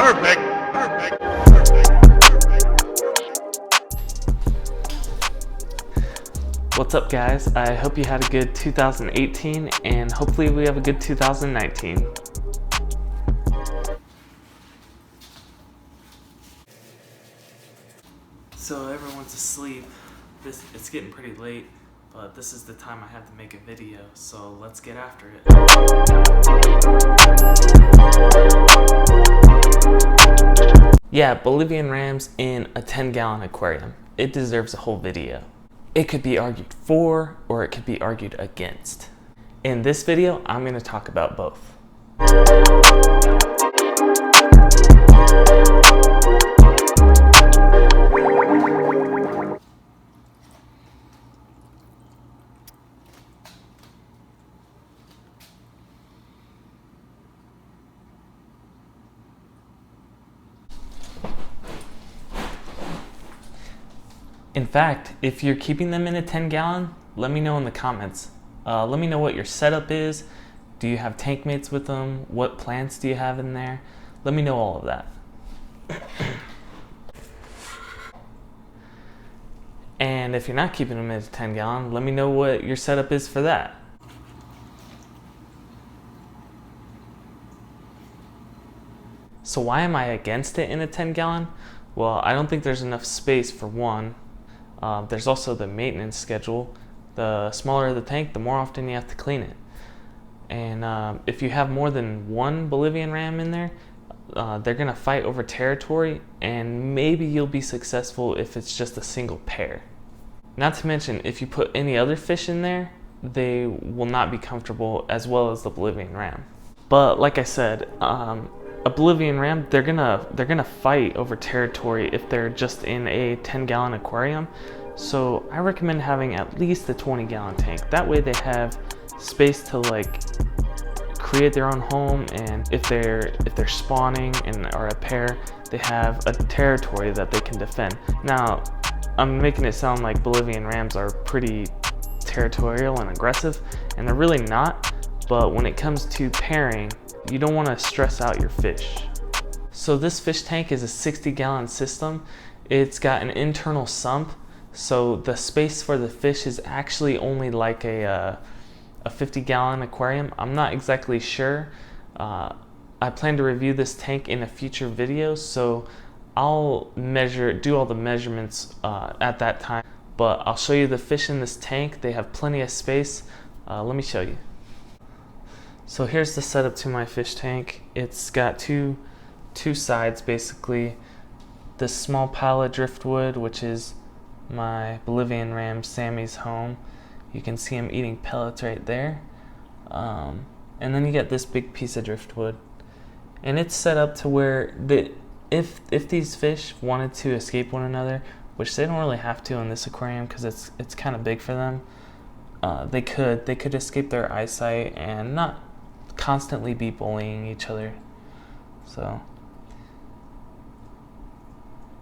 Perfect. Perfect. What's up, guys? I hope you had a good 2018 and hopefully we have a good 2019. So everyone's asleep. It's getting pretty late, but this is the time I have to make a video, so let's get after it. Yeah, Bolivian Rams in a 10-gallon aquarium. It deserves a whole video. It could be argued for, or it could be argued against. In this video, I'm going to talk about both. In fact, if you're keeping them in a 10-gallon, let me know in the comments. Let me know what your setup is. Do you have tank mates with them? What plants do you have in there? Let me know all of that. And if you're not keeping them in a 10-gallon, let me know what your setup is for that. So why am I against it in a 10-gallon? Well, I don't think there's enough space for one. There's also the maintenance schedule. The smaller the tank, the more often you have to clean it. And if you have more than one Bolivian Ram in there, they're gonna fight over territory, and maybe you'll be successful if it's just a single pair. Not to mention, if you put any other fish in there, they will not be comfortable as well as the Bolivian Ram. But like I said, a Bolivian Ram, they're gonna fight over territory if they're just in a 10-gallon aquarium. So I recommend having at least a 20-gallon tank. That way they have space to like create their own home, and if they're spawning and are a pair, they have a territory that they can defend. Now, I'm making it sound like Bolivian Rams are pretty territorial and aggressive, and they're really not. But when it comes to pairing, you don't want to stress out your fish. So this fish tank is a 60-gallon system. It's got an internal sump, so the space for the fish is actually only like a 50-gallon aquarium. I'm not exactly sure. I plan to review this tank in a future video, so I'll do all the measurements at that time. But I'll show you the fish in this tank. They have plenty of space. Let me show you. So here's the setup to my fish tank. It's got two sides basically. This small pile of driftwood, which is my Bolivian Ram Sammy's home. You can see him eating pellets right there. And then you get this big piece of driftwood. And it's set up to where if these fish wanted to escape one another, which they don't really have to in this aquarium because it's kind of big for them, they could escape their eyesight and not constantly be bullying each other. So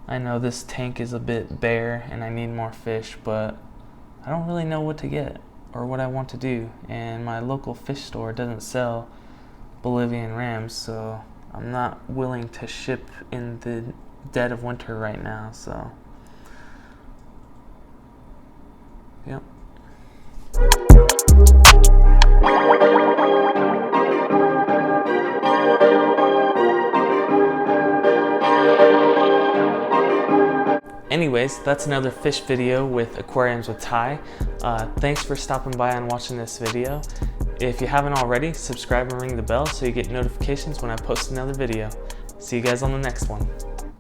I know this tank is a bit bare and I need more fish, but I don't really know what to get or what I want to do, and my local fish store doesn't sell Bolivian Rams, so I'm not willing to ship in the dead of winter right now. So yep. Anyways, that's another fish video with Aquariums with Ty. Thanks for stopping by and watching this video. If you haven't already, subscribe and ring the bell so you get notifications when I post another video. See you guys on the next one.